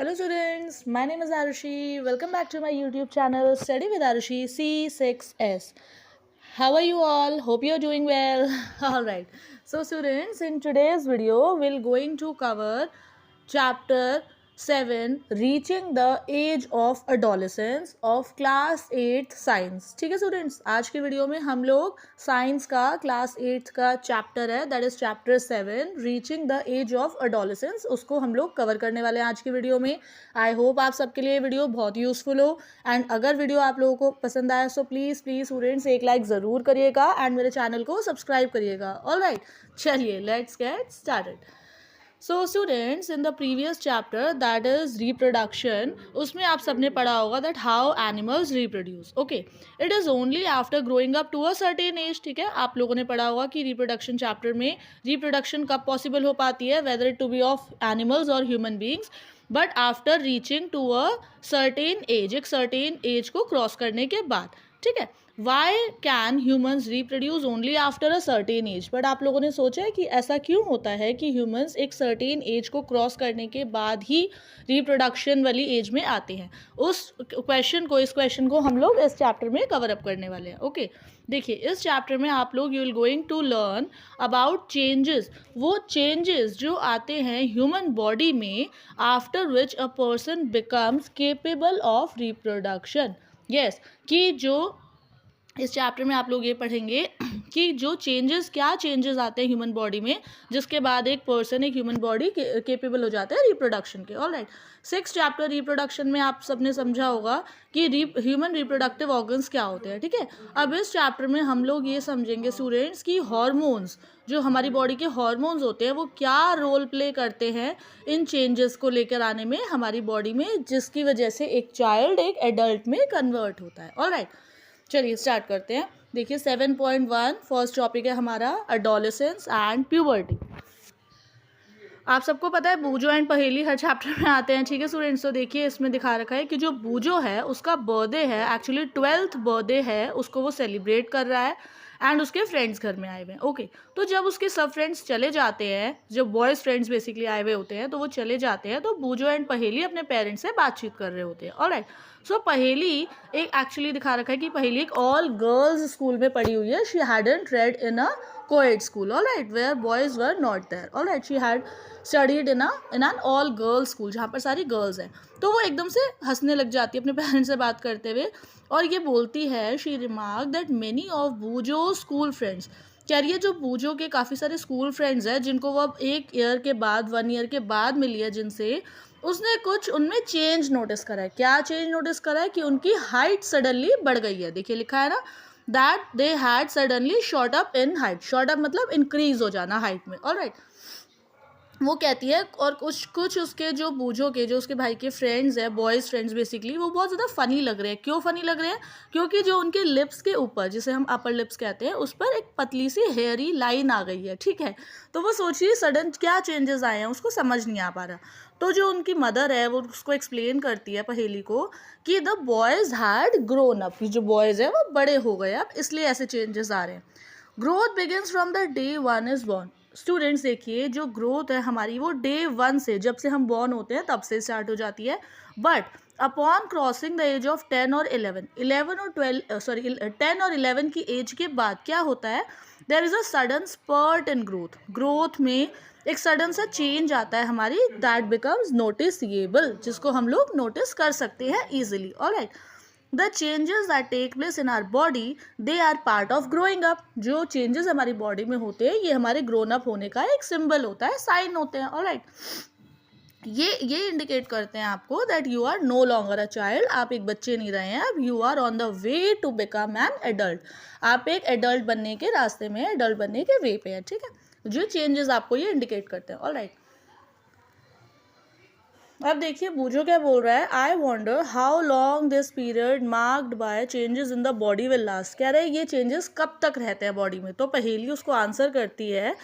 Hello students, my name is Arushi. Welcome back to my YouTube channel Study with Arushi C6S. How are you all? Hope you are doing well. Alright, so students, in today's video we're going to cover chapter 7 reaching the age of adolescence of class 8 science. ठीक है students, आज के video में हम लोग science का class 8 का chapter है, that is chapter 7 reaching the age of adolescence, उसको हम लोग कवर करने वाले हैं आज के वीडियो में. आई होप आप सबके लिए वीडियो बहुत यूजफुल हो एंड अगर वीडियो आप लोगों को पसंद आया सो प्लीज़ स्टूडेंट्स एक लाइक ज़रूर करिएगा एंड मेरे चैनल को सब्सक्राइब करिएगा. ऑलराइट, चलिए let's get started. So students, in the previous chapter that is reproduction, उसमें आप सबने पढ़ा होगा that how animals reproduce. Okay, it is only after growing up to a certain age. ठीक है, आप लोगों ने पढ़ा होगा कि रिप्रोडक्शन चैप्टर में रिप्रोडक्शन कब पॉसिबल हो पाती है, whether it to be of animals और human beings, but after reaching to a certain age, एक सर्टेन एज को क्रॉस करने के बाद. ठीक है, why can humans reproduce only after a certain age. But आप लोगों ने सोचा है कि ऐसा क्यों होता है कि ह्यूमन्स एक सर्टेन एज को क्रॉस करने के बाद ही रिप्रोडक्शन वाली एज में आते हैं. इस क्वेश्चन को हम लोग इस चैप्टर में कवर अप करने वाले हैं. ओके, देखिए इस चैप्टर में आप लोग you will going to learn about changes, वो चेंजेस जो आते हैं ह्यूमन बॉडी में after which a person becomes capable of reproduction. Yes, कि जो इस चैप्टर में आप लोग ये पढ़ेंगे कि जो क्या चेंजेस आते हैं ह्यूमन बॉडी में जिसके बाद एक ह्यूमन बॉडी केपेबल हो जाता है रिप्रोडक्शन के. ऑलराइट, 6th चैप्टर रिप्रोडक्शन में आप सबने समझा होगा कि ह्यूमन रिप्रोडक्टिव ऑर्गन्स क्या होते हैं. ठीक है, अब इस चैप्टर में हम लोग ये समझेंगे स्टूडेंट्स कि हॉर्मोन्स, जो हमारी बॉडी के हॉर्मोन्स होते हैं वो क्या रोल प्ले करते हैं इन चेंजेस को लेकर आने में हमारी बॉडी में, जिसकी वजह से एक चाइल्ड एक एडल्ट में कन्वर्ट होता है. ऑलराइट, चलिए स्टार्ट करते हैं. देखिए 7.1 फर्स्ट टॉपिक है हमारा एडोलेसेंस एंड प्यूबर्टी. आप सबको पता है बूजो एंड पहेली हर चैप्टर में आते हैं. ठीक है स्टूडेंट्स, तो देखिए इसमें दिखा रखा है कि जो बूजो है उसका बर्थडे है, एक्चुअली 12th बर्थडे है, उसको वो सेलिब्रेट कर रहा है एंड उसके फ्रेंड्स घर में आए हुए हैं. ओके, तो जब उसके सब फ्रेंड्स चले जाते हैं, जब बॉयज़ फ्रेंड्स बेसिकली आए हुए होते हैं तो वो चले जाते हैं, तो बूजो एंड पहेली अपने पेरेंट्स से बातचीत कर रहे होते हैं. ऑलराइट, सो पहेली एक एक्चुअली दिखा रखा है कि पहेली एक ऑल गर्ल्स स्कूल में पढ़ी हुई है. She hadn't read in a coed school, alright, where boys were not there. Alright, she had studied in an all girls school जहाँ पर सारी गर्ल्स हैं. तो वो एकदम से हंसने लग जाती है अपने पेरेंट्स से बात करते हुए और ये बोलती है, she remark that many of बूजो school friends. कह रही है जो बूजो के काफ़ी सारे स्कूल फ्रेंड्स हैं जिनको वो अब 1 ईयर के बाद मिली है जिनसे, उसने कुछ उनमें चेंज नोटिस करा है. क्या चेंज नोटिस करा है कि उनकी हाइट सडनली बढ़ गई है. देखिए लिखा है ना, that they had suddenly shot up in height. Shot up मतलब इंक्रीज हो जाना हाइट में. ऑलराइट, वो कहती है और कुछ उसके जो बूजो के, जो उसके भाई के फ्रेंड्स हैं, बॉयज़ फ्रेंड्स बेसिकली, वो बहुत ज़्यादा फ़नी लग रहे हैं. क्यों फ़नी लग रहे हैं? क्योंकि जो उनके लिप्स के ऊपर, जिसे हम अपर लिप्स कहते हैं, उस पर एक पतली सी हेयरी लाइन आ गई है. ठीक है, तो वो सोचिए सडन क्या चेंजेस आए हैं, उसको समझ नहीं आ पा रहा. तो जो उनकी मदर है वो उसको एक्सप्लेन करती है पहेली को कि the boys had grown up, जो बॉयज़ हैं वो बड़े हो गए अब, इसलिए ऐसे चेंजेस आ रहे हैं. Growth begins from the day one is born. Students देखिए, जो ग्रोथ है हमारी वो डे 1 से, जब से हम बॉर्न होते हैं तब से स्टार्ट हो जाती है. But upon crossing the age of 10 और 11 की एज के बाद क्या होता है, there is a sudden spurt in growth में एक सडन सा चेंज आता है हमारी, दैट बिकम्स नोटिसेबल, जिसको हम लोग नोटिस कर सकते हैं easily. Alright, The changes that take place in our body, they are part of growing up. जो changes हमारी बॉडी में होते हैं ये हमारे ग्रोन अप होने का एक सिंबल होता है, साइन होते हैं. ऑलराइट, ये इंडिकेट करते हैं आपको that you are no longer a child. आप एक बच्चे नहीं रहे हैं, अब you are on the way to become an adult. आप एक एडल्ट बनने के रास्ते में, एडल्ट बनने के वे पे हैं. ठीक है, जो चेंजेस आपको ये इंडिकेट करते हैं. ऑलराइट, अब देखिए बूजो क्या बोल रहा है, I wonder how long this period marked by changes in the body will last. कह रहे हैं ये चेंजेस कब तक रहते हैं बॉडी में. तो पहेली उसको आंसर करती है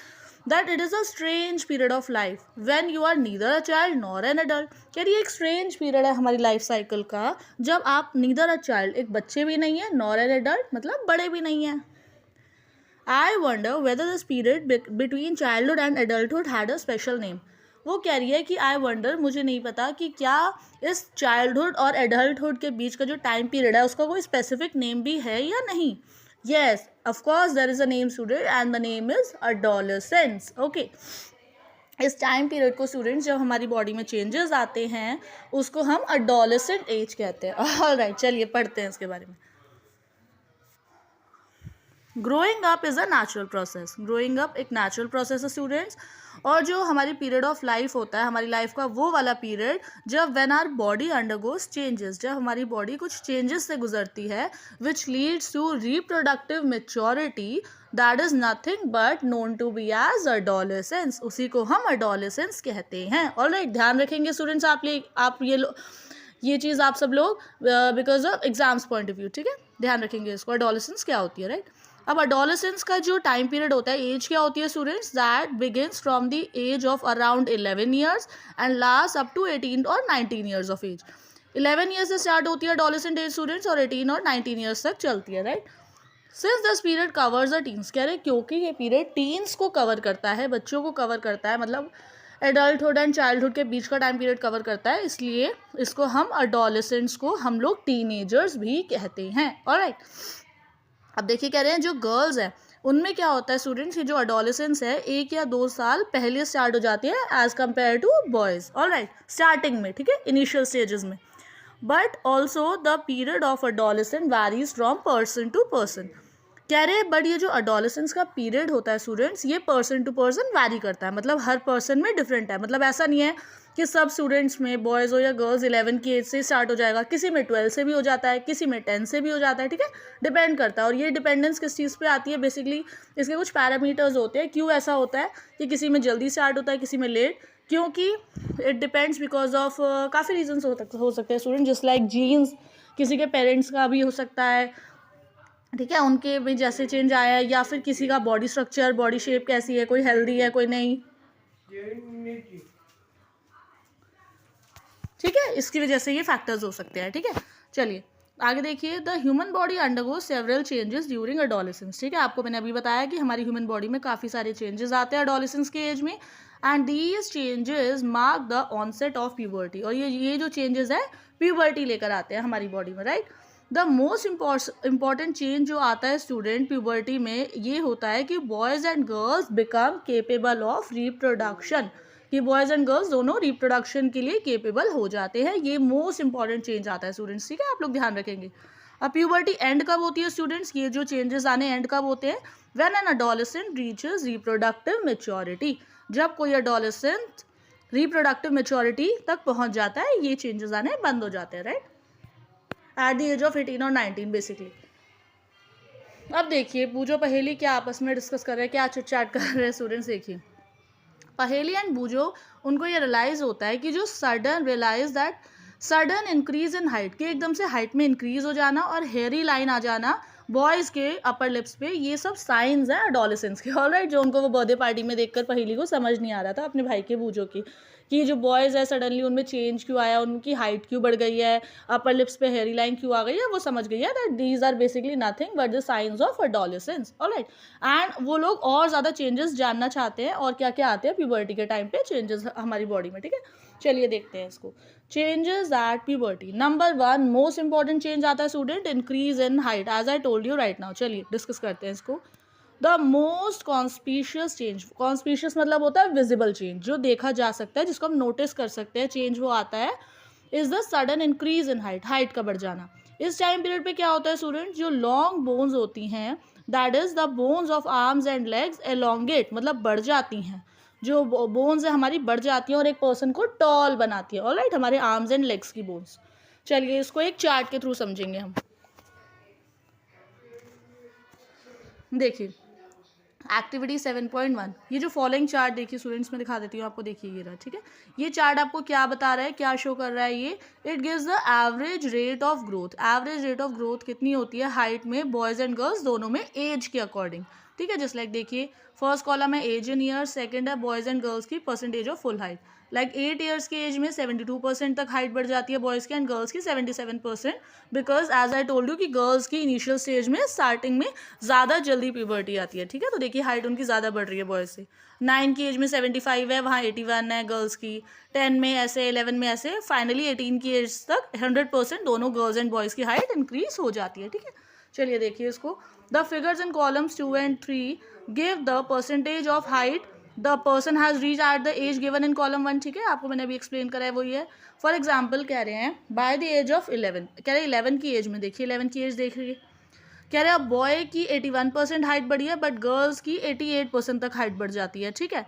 that it is a strange period of life when you are neither a child nor an adult. कह रही है एक स्ट्रेंज पीरियड है हमारी लाइफ साइकिल का जब आप नीदर अ चाइल्ड, एक बच्चे भी नहीं है, नॉर एन एडल्ट मतलब बड़े भी नहीं हैं. I wonder whether this period between childhood and adulthood had a special name. वो कह रही है कि आई वंडर, मुझे नहीं पता कि क्या इस चाइल्डहुड और एडल्टहुड के बीच का जो टाइम पीरियड है उसका कोई स्पेसिफिक नेम भी है या नहीं. Yes, of course there is a name, student, and the name is adolescence. Okay. इस टाइम पीरियड को स्टूडेंट्स जब हमारी बॉडी में चेंजेस आते हैं उसको हम अडोलेसेंट एज कहते हैं. ऑलराइट, चलिए पढ़ते हैं इसके बारे में. Growing up is a natural process. Growing up एक नेचुरल प्रोसेस है स्टूडेंट्स. और जो हमारी पीरियड ऑफ लाइफ होता है, हमारी लाइफ का वो वाला पीरियड जब when our body undergoes changes, जब हमारी बॉडी कुछ चेंजेस से गुजरती है, which leads to reproductive maturity, that is nothing but known to be as adolescence. उसी को हम अडोलेसेंस कहते हैं. ऑलराइट, ध्यान रखेंगे स्टूडेंट्स आप ये चीज़ आप सब लोग because of exams point of view. ठीक है, ध्यान रखेंगे इसको. अडोलेसेंस क्या होती है, राइट. अब अडोलेसेंस का जो टाइम पीरियड होता है, एज क्या होती है students, that begins from the age of around 11 years and last up to 18 और 19 ईयर्स ऑफ एज. 11 ईयर्स से स्टार्ट होती है अडोलेसेंट एज स्टूडेंट्स और 18 और 19 ईयर्स तक चलती है, right. Since this period covers the teens, कह रहे क्योंकि ये पीरियड टीन्स को कवर करता है, बच्चों को कवर करता है, मतलब एडल्टहुड एंड चाइल्डहुड के बीच का टाइम पीरियड कवर करता है, इसलिए इसको हम अडोलेसेंट्स को हम लोग टीनेजर्स भी कहते हैं. ऑलराइट, अब देखिए कह रहे हैं जो गर्ल्स हैं उनमें क्या होता है स्टूडेंट्स, ये जो अडोलेसेंस है 1 या 2 साल पहले स्टार्ट हो जाती है as compare to boys. Alright, starting में, ठीक है, इनिशियल स्टेजेस में. But also the period of adolescent varies from person to person. कह रहे हैं बट ये जो अडोलेसेंस का पीरियड होता है स्टूडेंट्स, ये पर्सन टू पर्सन वैरी करता है, मतलब हर पर्सन में डिफरेंट है. मतलब ऐसा नहीं है कि सब स्टूडेंट्स में, बॉयज़ हो या गर्ल्स, 11 की एज से स्टार्ट हो जाएगा. किसी में 12 से भी हो जाता है, किसी में 10 से भी हो जाता है. ठीक है, डिपेंड करता है. और ये डिपेंडेंस किस चीज़ पे आती है, बेसिकली इसके कुछ पैरामीटर्स होते हैं. क्यों ऐसा होता है कि किसी में जल्दी स्टार्ट होता है, किसी में लेट, क्योंकि इट डिपेंड्स बिकॉज ऑफ काफ़ी रीजन्स हो सकते हैं स्टूडेंट, जस्ट लाइक जीन्स, किसी के पेरेंट्स का भी हो सकता है. ठीक है, उनके में जैसे चेंज आया है, या फिर किसी का बॉडी स्ट्रक्चर, बॉडी शेप कैसी है, कोई हेल्दी है कोई नहीं. ठीक है, इसकी वजह से ये फैक्टर्स हो सकते हैं. ठीक है, चलिए आगे देखिए. The human body undergoes several changes during adolescence. ठीक है, आपको मैंने अभी बताया कि हमारी ह्यूमन बॉडी में काफ़ी सारे चेंजेस आते हैं अडोलेसेंस के एज में, and these changes mark the onset of puberty. और ये जो चेंजेस है प्यूबर्टी लेकर आते हैं हमारी बॉडी में, right. The most important change जो आता है स्टूडेंट प्यूबर्टी में, ये होता है कि boys and girls become capable of reproduction, कि बॉयज़ एंड गर्ल्स दोनों रिप्रोडक्शन के लिए केपेबल हो जाते हैं. ये मोस्ट इंपॉर्टेंट चेंज आता है स्टूडेंट्स. ठीक है, आप लोग ध्यान रखेंगे. अब प्यूबर्टी एंड कब होती है स्टूडेंट्स, ये जो चेंजेस आने एंड कब होते हैं, when an adolescent reaches reproductive maturity. जब कोई अडोलेसेंट रिप्रोडक्टिव मेच्योरिटी तक पहुंच जाता है, ये चेंजेस आने बंद हो जाते हैं, right, at the age of 18 और 19 बेसिकली. अब देखिए बूझो पहेली क्या आपस में डिस्कस कर रहे हैं, क्या चिट चैट कर रहे हैं स्टूडेंट्स. देखिए पहेली एंड बूझो, उनको ये रियलाइज़ होता है कि जो सडन इंक्रीज इन हाइट, कि एकदम से हाइट में इंक्रीज हो जाना और हेयरी लाइन आ जाना बॉयज़ के अपर लिप्स पे, ये सब साइंस हैं अडोलेसेंस के. ऑलराइट, जो उनको वो बर्थडे पार्टी में देखकर पहेली को समझ नहीं आ रहा था अपने भाई के बूझो की, कि जो बॉयज़ है सडनली उनमें चेंज क्यों आया, उनकी हाइट क्यों बढ़ गई है, अपर लिप्स पे हेयरी लाइन क्यों आ गई है, वो समझ गई है that these are basically nothing but the science of adolescence. Alright, and वो लोग और ज़्यादा चेंजेस जानना चाहते हैं और क्या क्या आते हैं प्यूबर्टी के टाइम पे चेंजेस हमारी बॉडी में. ठीक है, चलिए देखते हैं इसको. Changes at puberty. Number 1 most important change आता है student, increase in height, as I told you right now. चलिए डिस्कस करते हैं इसको. The most conspicuous change, conspicuous मतलब होता है विजिबल चेंज, जो देखा जा सकता है, जिसको हम नोटिस कर सकते हैं, चेंज वो आता है, is the sudden increase in height, height का बढ़ जाना. इस टाइम पीरियड पे क्या होता है स्टूडेंट, जो लॉन्ग बोन्स होती हैं, that is the bones of arms and legs elongate, मतलब बढ़ जाती हैं. जो बोन्स है हमारी बढ़ जाती हैं और एक पर्सन को टॉल बनाती है. ऑलराइट, हमारे आर्म्स एंड लेग्स की बोन्स. चलिए इसको एक चार्ट के थ्रू समझेंगे हम. देखिए एक्टिविटी 7.1, ये जो फॉलोइंग चार्ट देखिए स्टूडेंट्स, में दिखा देती हूँ आपको. देखिए ये रहा. ठीक है, ये चार्ट आपको क्या बता रहा है, क्या शो कर रहा है ये, it gives the average rate of growth. Average rate of growth कितनी होती है हाइट में, बॉयज़ एंड गर्ल्स दोनों में, एज के अकॉर्डिंग. ठीक है, जस्ट लाइक देखिए फर्स्ट कॉलम है एज इन ईयर्स, सेकंड है बॉयज़ एंड गर्ल्स की percentage of full height. Like 8 years की एज में 72% तक हाइट बढ़ जाती है बॉयज़ की एंड गर्ल्स की 77%, because as I told you कि गर्ल्स की इनिशियल स्टेज में स्टार्टिंग में ज़्यादा जल्दी प्यूबर्टी आती है, ठीक है। तो देखिए हाइट उनकी ज़्यादा बढ़ रही है बॉयज़ से। 9 की एज में 75 है, वहाँ 81 है गर्ल्स की, 10 में ऐसे, 11 में ऐसे, फाइनली 18 की एज तक 100% दोनों गर्ल्स एंड बॉयज़ की हाइट इंक्रीज हो जाती है, ठीक है। चलिए देखिए इसको, the figures in columns 2 and 3 give the percentage of height the person has reach at the age given in column 1, ठीक है। आपको मैंने अभी एक्सप्लेन करा है वही है। फॉर एग्जाम्पल कह रहे हैं बाय द एज ऑफ 11, कह रहे हैं 11 की एज में, देखिए 11 की एज देख रही है, कह रहे हैं अब बॉय की 81% हाइट बढ़ी है बट गर्ल्स की 88% तक हाइट बढ़ जाती है, ठीक है।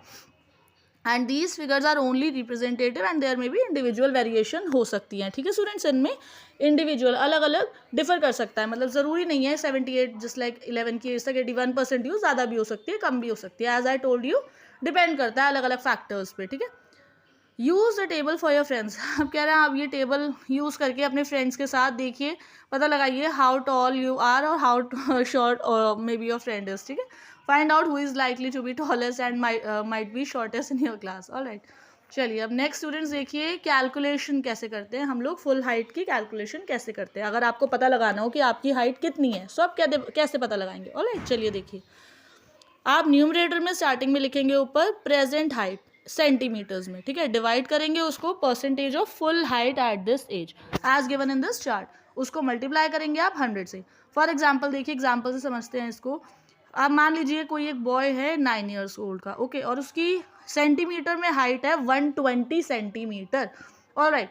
And these figures are only representative and there में भी इंडिविजुअल वेरिएशन हो सकती हैं, ठीक है स्टूडेंट्स। इनमें इंडिविजुअल अलग अलग डिफर कर सकता है, मतलब ज़रूरी नहीं है 78 जस्ट लाइक 11 की एज तक 81% यूज, ज़्यादा भी हो सकती है कम भी हो सकती है, as I told you depend करता है अलग अलग फैक्टर्स पे, ठीक है। Use the table for your friends, अब कह रहे हैं आप ये टेबल यूज़ करके अपने फ्रेंड्स के साथ देखिए, पता लगाइए हाउ टॉल यू आर और how short may be your friend is, ठीक है। Find out who is likely to be tallest and might be shortest in your class, alright. चलिए अब नेक्स्ट स्टूडेंट्स देखिए कैलकुलेशन कैसे करते हैं हम लोग, फुल हाइट की कैलकुलेशन कैसे करते हैं। अगर आपको पता लगाना हो कि आपकी हाइट कितनी है, सो आप कैसे पता लगाएंगे, ऑलराइट। चलिए देखिए, आप न्यूमरेटर में स्टार्टिंग में लिखेंगे ऊपर प्रेजेंट हाइट सेंटीमीटर्स में, ठीक है, डिवाइड करेंगे उसको percentage of full height at this age as given in this chart, उसको मल्टीप्लाई करेंगे आप 100 से। फॉर एग्जांपल देखिए, एग्जांपल से समझते हैं इसको। आप मान लीजिए कोई एक बॉय है 9 ईयर्स ओल्ड का, ओके, और उसकी सेंटीमीटर में हाइट है 120 centimeter, alright.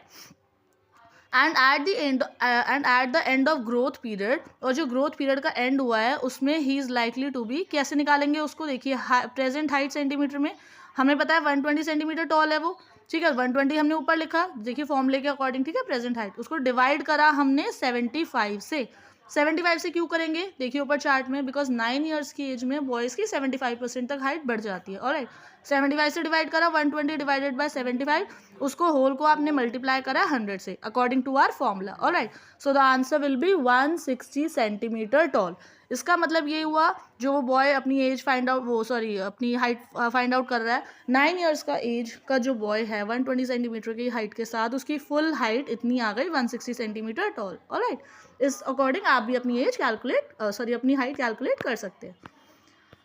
And at the end of growth period, और जो ग्रोथ पीरियड का एंड हुआ है उसमें ही इज़ लाइकली टू बी, कैसे निकालेंगे उसको, देखिए प्रेजेंट हाइट सेंटीमीटर में हमें पता है 120 सेंटीमीटर टॉल है वो, ठीक है, 120 हमने ऊपर लिखा, देखिए फॉर्मूले के अकॉर्डिंग, ठीक है, प्रेजेंट हाइट, उसको डिवाइड करा हमने 75 से। 75 से क्यों करेंगे, देखिए ऊपर चार्ट में, बिकॉज 9 ईयर्स की एज में बॉयज़ की 75% तक हाइट बढ़ जाती है, ऑलराइट। 75 से डिवाइड करा 120 डिवाइडेड बाय 75, उसको होल को आपने मल्टीप्लाई करा 100 से according to our formula, alright. So the answer will be 160 centimeter tall. इसका मतलब ये हुआ जो वो बॉय अपनी एज फाइंड आउट, वो सॉरी अपनी हाइट फाइंड आउट कर रहा है, 9 ईयर्स का एज का जो बॉय है 120 सेंटीमीटर की हाइट के साथ उसकी फुल हाइट इतनी आ गई 160 सेंटीमीटर टॉल, ऑलराइट। इस अकॉर्डिंग आप भी अपनी एज कैलकुलेट अपनी हाइट कैलकुलेट कर सकते हैं।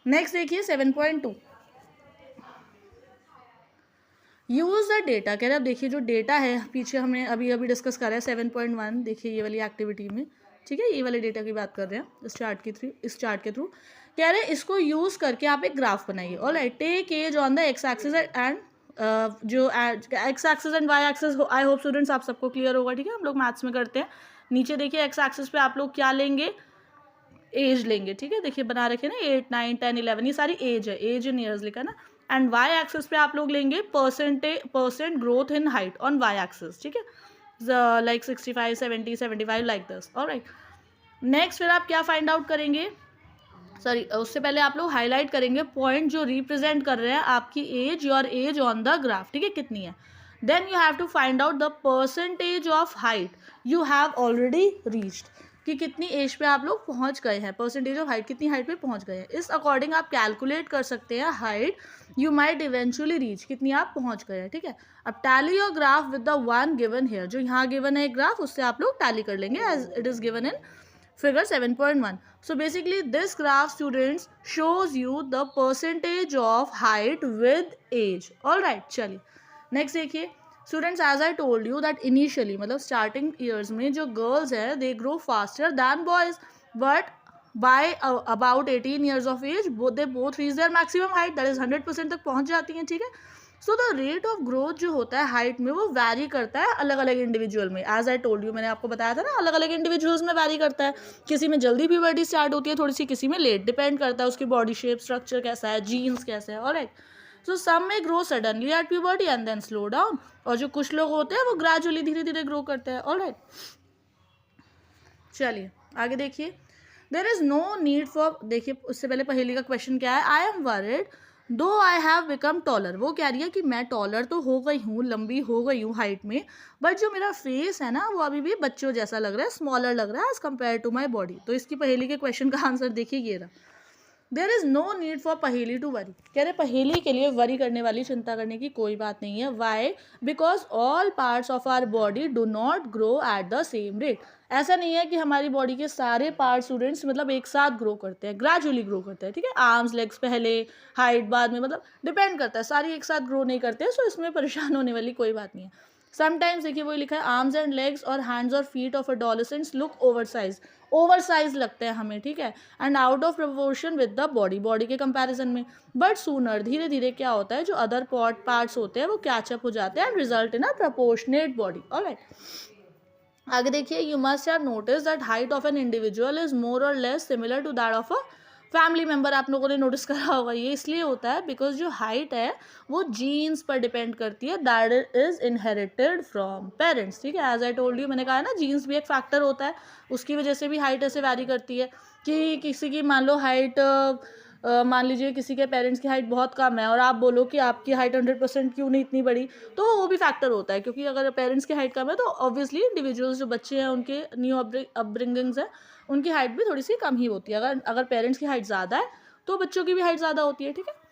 नेक्स्ट देखिए 7.2, यूज़ द डेटा, कह रहे हैं अब देखिए जो डेटा है पीछे हमने अभी अभी डिस्कस करा है 7.1, देखिए ये वाली एक्टिविटी में, ठीक है, ये वाले डेटा की बात कर रहे हैं इस चार्ट के थ्रू कह रहे हैं इसको यूज़ करके आप एक ग्राफ बनाइए, alright. Take age on the X axis and जो X axis and Y axis, I hope students आप सबको क्लियर होगा, ठीक है, हम लोग मैथ्स में करते हैं। नीचे देखिए एक्स एक्सिस पे आप लोग क्या लेंगे, एज लेंगे, ठीक है, देखिए बना रखे ना 8, 9, 10, 11, ये सारी एज है, एज इन ईयर्स लिखा ना। एंड वाई एक्सिस पे आप लोग लेंगे percent growth in height on Y axis, ठीक है, like 65, 70, 75 like this, alright. Next फिर आप क्या फाइंड आउट करेंगे, सॉरी उससे पहले आप लोग हाईलाइट करेंगे पॉइंट जो रिप्रेजेंट कर रहे हैं आपकी age, your age on the graph, ठीक है, कितनी है। Then you have to find out the percentage of height you have already reached, कि कितनी एज पे आप लोग पहुंच गए हैं, परसेंटेज ऑफ हाइट कितनी हाइट पे पहुंच गए हैं, इस अकॉर्डिंग आप कैलकुलेट कर सकते हैं height you might eventually reach, कितनी आप पहुंच गए हैं, ठीक है। अब tally your graph with the one given here, जो यहाँ गिवन है ग्राफ उससे आप लोग टैली कर लेंगे as it is given in figure 7.1. So basically this graph students shows you the percentage of height with age, alright। चलिए next देखिए students, as I told you that initially मतलब starting years में जो girls है they grow faster than boys, but by about 18 years of age they both reach their maximum height, that is 100% तक पहुंच जाती हैं, ठीक है। So the rate of growth जो होता है हाइट में वो वैरी करता है अलग अलग इंडिविजुअल में, एज आई टोल्ड यू, मैंने आपको बताया था ना अलग अलग इंडिविजुअल्स में वैरी करता है, किसी में जल्दी प्यूबर्टी स्टार्ट होती है थोड़ी सी, किसी में लेट, डिपेंड करता है उसकी बॉडी शेप स्ट्रक्चर कैसा है, जीन्स कैसे है, ऑलराइट। सो सम में grow suddenly at puberty and then slow down, और जो कुछ लोग होते हैं वो ग्रेजुअली धीरे धीरे ग्रो करते हैं, ऑलराइट। चलिए आगे देखिए, there is no need for, देखिए उससे पहले पहेली का क्वेश्चन क्या है, आई एम वरिड दो आई हैव बिकम टॉलर, वो कह रही है कि मैं टॉलर तो हो गई हूँ, लंबी हो गई हूँ हाइट में, बट जो मेरा फेस है ना वो अभी भी बच्चों जैसा लग रहा है, स्मॉलर लग रहा है as compare to my body. तो इसकी पहेली के क्वेश्चन का आंसर देखिए ये रहा, there is no need for Paheli to worry, कह रहे पहेली के लिए वरी करने वाली, चिंता करने की कोई बात नहीं है. Why? Because all parts of our body do not grow at the same rate. ऐसा नहीं है कि हमारी बॉडी के सारे पार्ट स्टूडेंट्स मतलब एक साथ ग्रो करते हैं, ग्रेजुअली ग्रो करते हैं. ठीक है, आर्म्स लेग्स पहले, हाइट बाद में, मतलब डिपेंड करता है, सारी एक साथ ग्रो नहीं करते. सो इसमें परेशान होने वाली कोई बात नहीं है. समटाइम्स देखिए वही लिखा है, आर्म्स एंड लेग्स और हैंड्स और feet of adolescents look oversize. Oversize लगते हैं हमें. ठीक है, and out of proportion with the body, body के कंपैरिजन में. बट सूनर, धीरे धीरे क्या होता है, जो अदर पार्ट्स होते हैं वो कैचअप हो जाते हैं and result in a proportionate body. Alright, आगे देखिए, you must have notice that height of an individual is more और less similar to that of a family member. आप लोगों ने नोटिस करा होगा, ये इसलिए होता है बिकॉज जो हाइट है वो जीन्स पर डिपेंड करती है, that is inherited from parents. ठीक है, एज आई टोल्ड यू, मैंने कहा है ना, जीन्स भी एक फैक्टर होता है, उसकी वजह से भी हाइट ऐसे वैरी करती है. कि किसी की मान लो हाइट, मान लीजिए किसी के पेरेंट्स की हाइट बहुत कम है और आप बोलो कि आपकी हाइट 100% क्यों नहीं इतनी बड़ी, तो वो भी फैक्टर होता है. क्योंकि अगर पेरेंट्स की हाइट कम है तो ऑब्वियसली इंडिविजुअल्स जो बच्चे हैं उनके न्यू अपब्रिंगिंग्स है, उनकी हाइट भी थोड़ी सी कम ही होती है. अगर पेरेंट्स की हाइट ज़्यादा है तो बच्चों की भी हाइट ज़्यादा होती है. ठीक है,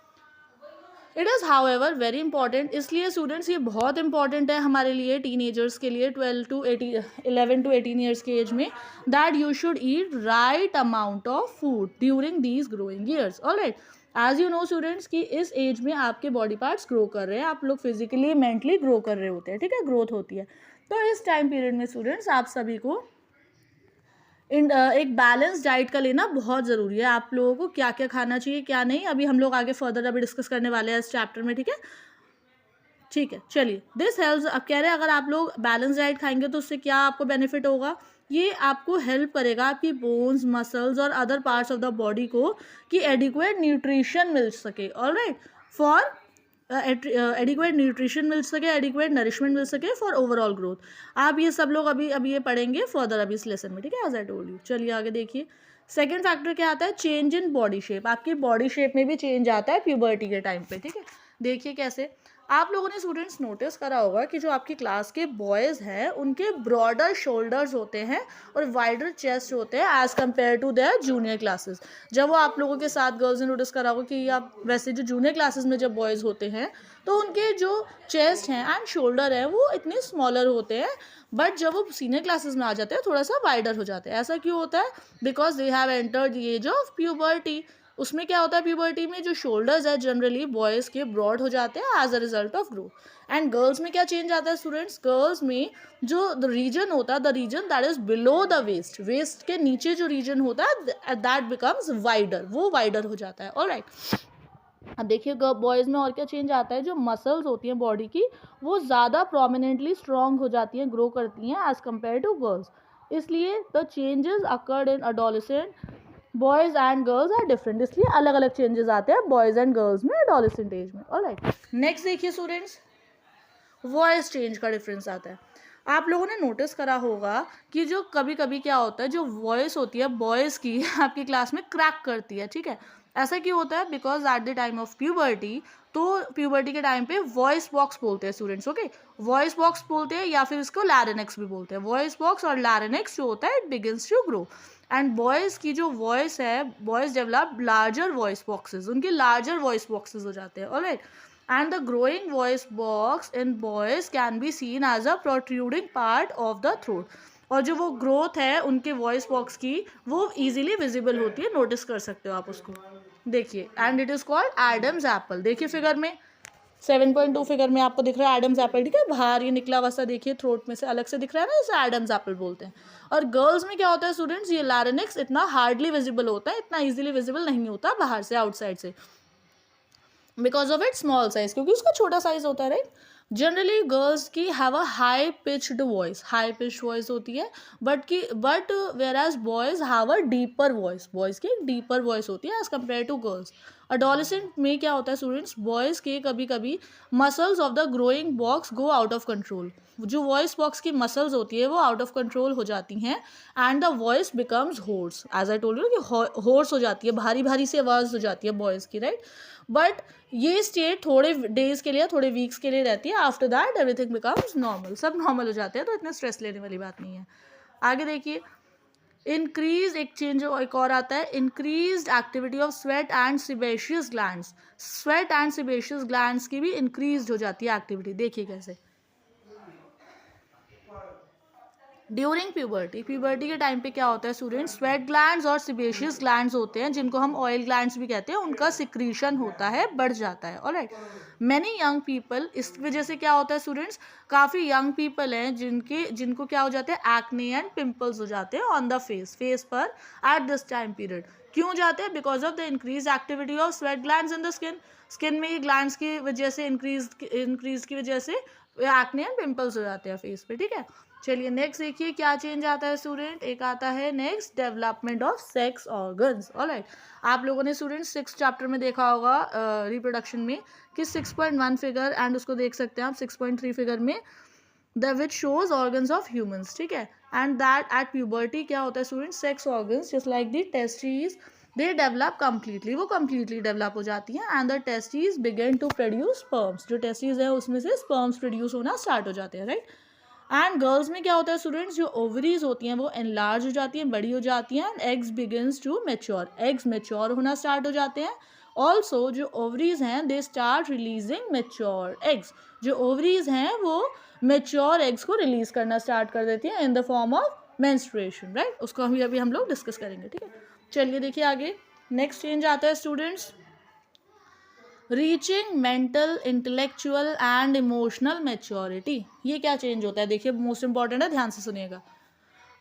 it is however very important, इसलिए स्टूडेंट्स ये बहुत इंपॉर्टेंट है हमारे लिए, टीनेजर्स के लिए, 11 to 18 ईयर्स के एज में, that you should eat right amount of food during these growing years. Alright, as you know students कि इस एज में आपके बॉडी पार्ट्स ग्रो कर रहे हैं, आप लोग फिजिकली मेंटली ग्रो कर रहे होते हैं. ठीक है, ग्रोथ होती है. तो इस टाइम पीरियड में स्टूडेंट्स आप सभी को एक बैलेंस डाइट का लेना बहुत ज़रूरी है. आप लोगों को क्या क्या खाना चाहिए, क्या नहीं, अभी हम लोग आगे फर्दर अभी डिस्कस करने वाले हैं इस चैप्टर में. ठीक है, ठीक है, चलिए. दिस हेल्प्स, अब कह रहे हैं अगर आप लोग बैलेंस डाइट खाएंगे तो उससे क्या आपको बेनिफिट होगा, ये आपको हेल्प करेगा आपकी बोन्स, मसल्स और other parts of the body को कि एडिक्वेट न्यूट्रिशन मिल सके. ऑलराइट, फॉर एडिक्वेट न्यूट्रिशन मिल सके, एडिक्वेट नरिशमेंट मिल सके फॉर ओवरऑल ग्रोथ. आप ये सब लोग अभी ये पढ़ेंगे फर्दर अभी इस लेसन में. ठीक है, एज आई टोल्ड यू. चलिए आगे देखिए, सेकेंड फैक्टर क्या आता है, चेंज इन बॉडी शेप. आपकी बॉडी शेप में भी चेंज आता है प्यूबर्टी के टाइम पे. ठीक है, देखिए कैसे. आप लोगों ने स्टूडेंट्स नोटिस करा होगा कि जो आपकी क्लास के बॉयज़ हैं उनके ब्रॉडर शोल्डर्स होते हैं और वाइडर चेस्ट होते हैं as compared to their junior classes. जब वो आप लोगों के साथ गर्ल्स ने नोटिस करा होगा कि आप वैसे जो जूनियर क्लासेस में जब बॉयज़ होते हैं तो उनके जो चेस्ट हैं एंड शोल्डर हैं वो इतने स्मॉलर होते हैं, बट जब वो सीनियर क्लासेस में आ जाते हैं थोड़ा सा वाइडर हो जाते हैं. ऐसा क्यों होता है, because they have entered the age of puberty. उसमें क्या होता है, प्यूबर्टी में जो शोल्डर्स है जनरली बॉयज़ के ब्रॉड हो जाते हैं as a result of growth. And girls में क्या चेंज आता है स्टूडेंट्स, गर्ल्स में जो द रीजन होता है, the region that is below the waist, waist के नीचे जो रीजन होता है दैट बिकम्स वाइडर, वो वाइडर हो जाता है. ऑलराइट, अब देखिए बॉयज़ में और क्या चेंज आता है, जो मसल्स होती हैं बॉडी की वो ज़्यादा प्रोमिनेंटली स्ट्रॉन्ग हो जाती हैं, ग्रो करती हैं एज कम्पेयर टू गर्ल्स. इसलिए the changes occurred in adolescent boys and girls are different. इसलिए अलग अलग चेंजेस आते हैं बॉयज़ एंड गर्ल्स में एडोलेसेंट एज में. ऑलराइट, नेक्स्ट देखिए स्टूडेंट्स, वॉइस चेंज का डिफरेंस आता है. आप लोगों ने नोटिस करा होगा कि जो कभी कभी क्या होता है, जो वॉइस होती है बॉयज़ की आपकी क्लास में क्रैक करती है. ठीक है, ऐसा क्यों होता है, because at the time of puberty, तो प्यूबर्टी के टाइम पे वॉइस बॉक्स बोलते हैं स्टूडेंट्स. ओके, वॉइस बॉक्स बोलते हैं या फिर इसको लैरिनेक्स भी बोलते हैं. वॉइस बॉक्स और लैरिनेक्स जो होता है it begins to grow. And boys की जो वॉइस है, boys develop larger voice boxes, उनके लार्जर वॉइस बॉक्सेस हो जाते हैं. Alright, and the growing voice box in boys can be seen as a protruding part of the throat. और जो वो ग्रोथ है उनके वॉइस बॉक्स की वो इजीली विजिबल होती है, नोटिस कर सकते हो आप उसको. देखिए, and it is called Adam's apple. देखिए फिगर में 7.2 फिगर में आपको दिख रहा है एडम्स एप्पल. ठीक है, बाहर ये निकला हुआ सा देखिए थ्रोट में से अलग से दिख रहा है ना, इसे एडम्स एप्पल बोलते हैं. और गर्ल्स में क्या होता है स्टूडेंट्स, ये लैरिनेक्स इतना हार्डली विजिबल होता है, इतना इजीली विजिबल नहीं होता बाहर से, आउटसाइड से, because of it small size, क्योंकि उसका छोटा साइज होता है. राइट, जनरली गर्ल्स की have a high pitched voice, high pitched voice होती है, but whereas boys have a deeper voice, boys की डीपर वॉइस होती है as compare to girls. Adolescent में क्या होता है स्टूडेंट्स, बॉयज़ के कभी कभी muscles of the growing box go out of control. जो वॉइस बॉक्स की मसल्स होती है वो आउट ऑफ कंट्रोल हो जाती हैं and the voice becomes hoarse. As I told you कि होर्स हो जाती है, भारी भारी सी आवाज़ हो जाती है बॉयज़ की. राइट, बट ये स्टेट थोड़े डेज के लिए, थोड़े वीक्स के लिए रहती है. After that everything becomes normal, सब नॉर्मल हो जाते हैं, तो इतना स्ट्रेस लेने वाली बात नहीं है. आगे देखिए, इंक्रीज, एक चेंज एक और आता है, increased activity of sweat and sebaceous glands. Sweat and sebaceous glands की भी इंक्रीज हो जाती है एक्टिविटी। देखिए कैसे, ड्यूरिंग प्यूबर्टी, प्यूबर्टी के टाइम पे क्या होता है स्टूडेंट्स, स्वेट ग्लैंड्स और सिबेशियस ग्लैंड्स होते हैं, जिनको हम ऑयल ग्लैंड्स भी कहते हैं, उनका सिक्रीशन होता है, बढ़ जाता है। ऑलराइट, मैनी यंग पीपल, इस वजह से क्या होता है स्टूडेंट्स, काफ़ी यंग पीपल हैं जिनको क्या हो जाते हैं, एक्ने एंड पिंपल्स हो जाते हैं ऑन द फेस पर एट दिस टाइम पीरियड। क्यों जाते हैं? Because of the increase activity of sweat glands in the skin. Skin में ये ग्लैंड्स की वजह से इंक्रीज की वजह से एक्ने एंड पिंपल्स हो जाते हैं फेस पे। ठीक है, चलिए नेक्स्ट देखिए क्या चेंज आता है स्टूडेंट। एक आता है next, development of sex organs. Alright, आप लोगों ने स्टूडेंट 6 चैप्टर में देखा होगा रिप्रोडक्शन में कि 6.1 फिगर एंड उसको देख सकते हैं आप 6.3 फिगर में, the which shows organs of humans. ठीक है, एंड दैट एट प्यूबर्टी क्या होता है student, sex organs just like the testis they develop completely, वो कम्प्लीटली डेवलप हो जाती हैं, and the testis begin to produce sperms, जो टेस्टिस है उसमें से स्पर्म्स प्रोड्यूस होना स्टार्ट हो जाते हैं। राइट, एंड गर्ल्स में क्या होता है स्टूडेंट्स, जो ओवरीज होती हैं वो एनलार्ज हो जाती हैं, बड़ी हो जाती हैं, and eggs begins to mature, eggs mature होना स्टार्ट हो जाते हैं। ऑल्सो जो ओवरीज हैं they start releasing mature eggs, जो ओवरीज हैं वो मेच्योर एग्स को रिलीज करना स्टार्ट कर देती हैं in the form of menstruation. Right, उसको अभी हम लोग डिस्कस करेंगे। ठीक है, चलिए देखिए आगे नेक्स्ट चेंज आता है students, reaching mental, intellectual and emotional maturity. ये क्या चेंज होता है, देखिए मोस्ट इंपॉर्टेंट है, ध्यान से सुनिएगा।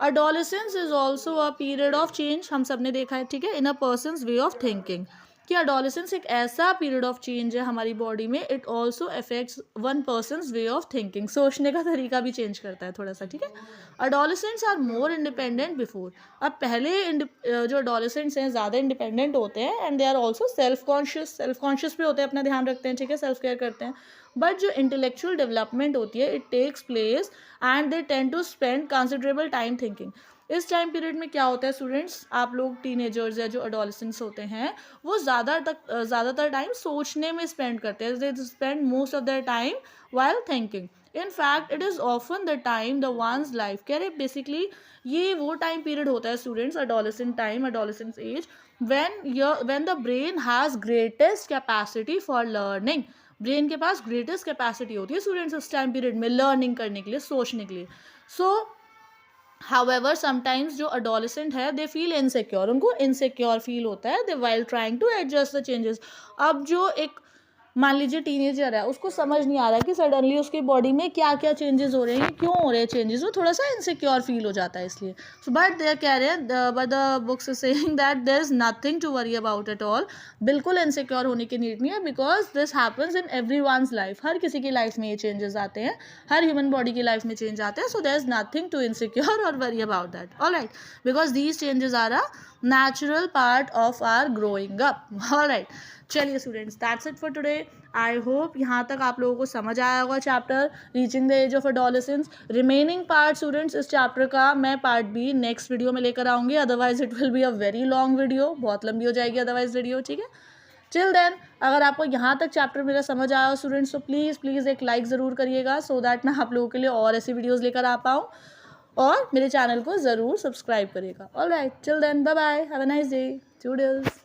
Adolescence is also a period of change, हम सब ने देखा है। ठीक है, इन अ पर्सन्स वे ऑफ थिंकिंग, कि अडोलेसेंस एक ऐसा पीरियड ऑफ चेंज है हमारी बॉडी में, it also affects one persons way of thinking, सोचने का तरीका भी चेंज करता है थोड़ा सा। ठीक है, adolescents are more independent before, अब पहले जो अडोलेसेंट्स हैं ज़्यादा इंडिपेंडेंट होते हैं, and they are also self conscious भी होते हैं, अपना ध्यान रखते हैं। ठीक है, सेल्फ केयर करते हैं, बट जो इंटेलेक्चुअल डेवलपमेंट होती है it takes place and they tend to spend considerable time thinking. इस टाइम पीरियड में क्या होता है स्टूडेंट्स, आप लोग टीनेजर्स या जो अडोलेसेंट्स होते हैं वो ज़्यादातर टाइम सोचने में स्पेंड करते हैं, they spend most of their time while thinking. In fact it is often the time the one's life, कह रहे बेसिकली ये वो टाइम पीरियड होता है students, adolescent time, adolescent age, when the brain has greatest capacity for learning, brain के पास greatest capacity होती है स्टूडेंट्स इस टाइम पीरियड में लर्निंग करने के लिए, सोचने के लिए। सो हाउएवर समटाइम्स जो अडोलेसेंट है दे फील इनसिक्योर, उनको इनसिक्योर फील होता है they while trying to adjust the changes. अब जो एक मान लीजिए टीनेजर है, उसको समझ नहीं आ रहा कि सडनली उसकी बॉडी में क्या क्या चेंजेस हो रहे हैं, क्यों हो रहे हैं चेंजेस, वो थोड़ा सा इनसिक्योर फील हो जाता है इसलिए। सो बट दे कह रहे हैं, but the books is saying that there is nothing to worry about at all, बिल्कुल इनसिक्योर होने की नीड नहीं है, because this happens in everyone's life, हर किसी की लाइफ में ये चेंजेस आते हैं, हर ह्यूमन बॉडी की लाइफ में चेंज आते हैं। So there is nothing to insecure और worry about that. Alright, because these changes are a natural part of our growing up. all right, चलिए students, that's it for today. I hope यहाँ तक आप लोगों को समझ आया होगा chapter reaching the age of adolescence. Remaining part students इस चैप्टर का मैं पार्ट बी नेक्स्ट वीडियो में लेकर आऊँगी, otherwise it will be a very long video, बहुत लंबी हो जाएगी अदरवाइज वीडियो। ठीक है, टिल देन अगर आपको यहाँ तक चैप्टर मेरा समझ आया स्टूडेंट्स तो प्लीज़ एक लाइक ज़रूर करिएगा, सो दैट मैं आप लोगों के लिए और ऐसी वीडियोज़ लेकर आ पाऊँ, और मेरे चैनल को ज़रूर सब्सक्राइब करिएगा। Alright, till then bye bye, have a nice day, toodles.